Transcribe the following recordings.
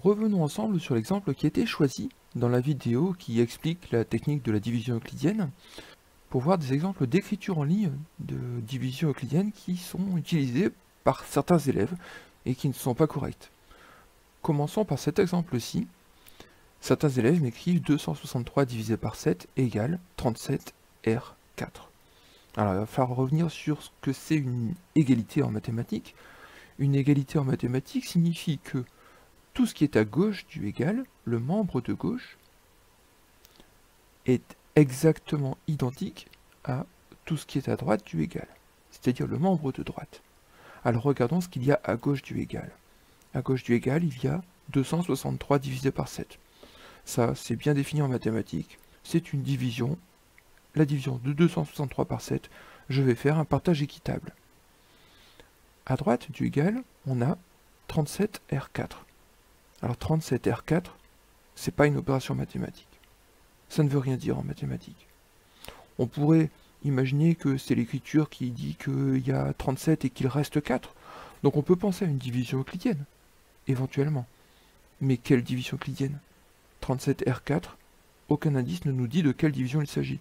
Revenons ensemble sur l'exemple qui a été choisi dans la vidéo qui explique la technique de la division euclidienne pour voir des exemples d'écriture en ligne de division euclidienne qui sont utilisés par certains élèves et qui ne sont pas corrects. Commençons par cet exemple-ci. Certains élèves m'écrivent 263 divisé par 7 égale 37R4. Alors il va falloir revenir sur ce que c'est une égalité en mathématiques. Une égalité en mathématiques signifie que tout ce qui est à gauche du égal, le membre de gauche, est exactement identique à tout ce qui est à droite du égal, c'est-à-dire le membre de droite. Alors regardons ce qu'il y a à gauche du égal. À gauche du égal, il y a 263 divisé par 7. Ça, c'est bien défini en mathématiques. C'est une division. La division de 263 par 7, je vais faire un partage équitable. À droite du égal, on a 37R4. Alors 37R4, c'est pas une opération mathématique. Ça ne veut rien dire en mathématiques. On pourrait imaginer que c'est l'écriture qui dit qu'il y a 37 et qu'il reste 4. Donc on peut penser à une division euclidienne, éventuellement. Mais quelle division euclidienne? 37R4, aucun indice ne nous dit de quelle division il s'agit.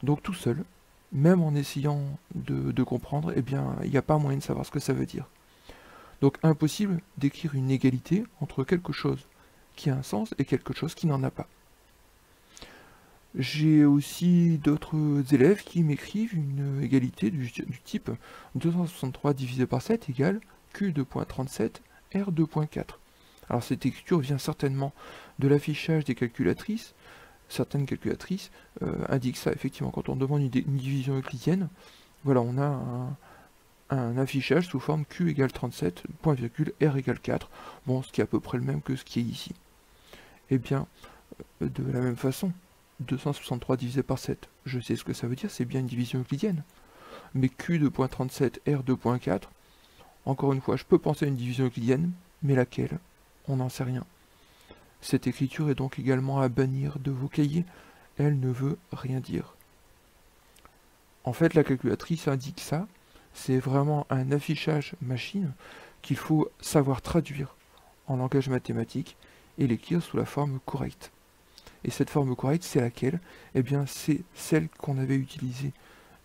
Donc tout seul, même en essayant de comprendre, eh bien, il n'y a pas moyen de savoir ce que ça veut dire. Donc impossible d'écrire une égalité entre quelque chose qui a un sens et quelque chose qui n'en a pas. J'ai aussi d'autres élèves qui m'écrivent une égalité du type 263 divisé par 7 égale Q2.37 R2.4. Alors cette écriture vient certainement de l'affichage des calculatrices. Certaines calculatrices indiquent ça, effectivement, quand on demande une division euclidienne. Voilà, on a un affichage sous forme Q égale 37, point virgule, R égale 4. Bon, ce qui est à peu près le même que ce qui est ici. Eh bien, de la même façon, 263 divisé par 7, je sais ce que ça veut dire, c'est bien une division euclidienne. Mais Q2.37, R2.4, encore une fois, je peux penser à une division euclidienne, mais laquelle? On n'en sait rien. Cette écriture est donc également à bannir de vos cahiers, elle ne veut rien dire. En fait, la calculatrice indique ça, c'est vraiment un affichage machine qu'il faut savoir traduire en langage mathématique et l'écrire sous la forme correcte. Et cette forme correcte, c'est laquelle? Eh bien, c'est celle qu'on avait utilisée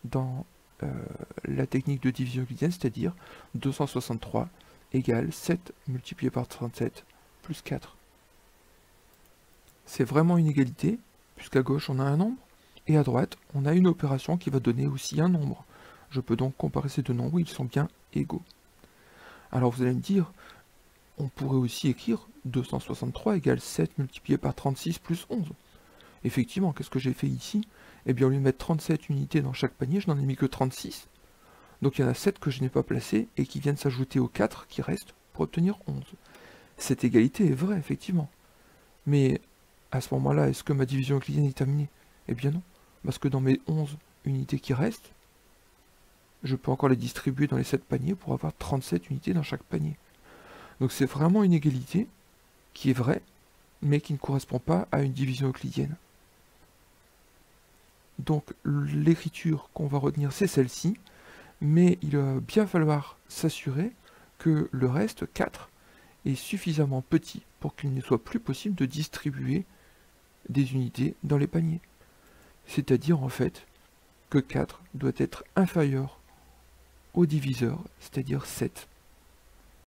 dans la technique de division euclidienne, c'est-à-dire 263 égale 7 multiplié par 37 plus 4. C'est vraiment une égalité, puisqu'à gauche on a un nombre, et à droite on a une opération qui va donner aussi un nombre. Je peux donc comparer ces deux nombres, ils sont bien égaux. Alors vous allez me dire, on pourrait aussi écrire 263 égale 7 multiplié par 36 plus 11. Effectivement, qu'est-ce que j'ai fait ici? Eh bien, au lieu de mettre 37 unités dans chaque panier, je n'en ai mis que 36. Donc il y en a 7 que je n'ai pas placés et qui viennent s'ajouter aux 4 qui restent pour obtenir 11. Cette égalité est vraie, effectivement. Mais à ce moment-là, est-ce que ma division euclidienne est terminée? Eh bien non, parce que dans mes 11 unités qui restent, je peux encore les distribuer dans les 7 paniers pour avoir 37 unités dans chaque panier. Donc c'est vraiment une égalité qui est vraie, mais qui ne correspond pas à une division euclidienne. Donc l'écriture qu'on va retenir, c'est celle-ci, mais il va bien falloir s'assurer que le reste, 4, est suffisamment petit pour qu'il ne soit plus possible de distribuer des unités dans les paniers. C'est-à-dire en fait que 4 doit être inférieur au diviseur, c'est-à-dire 7.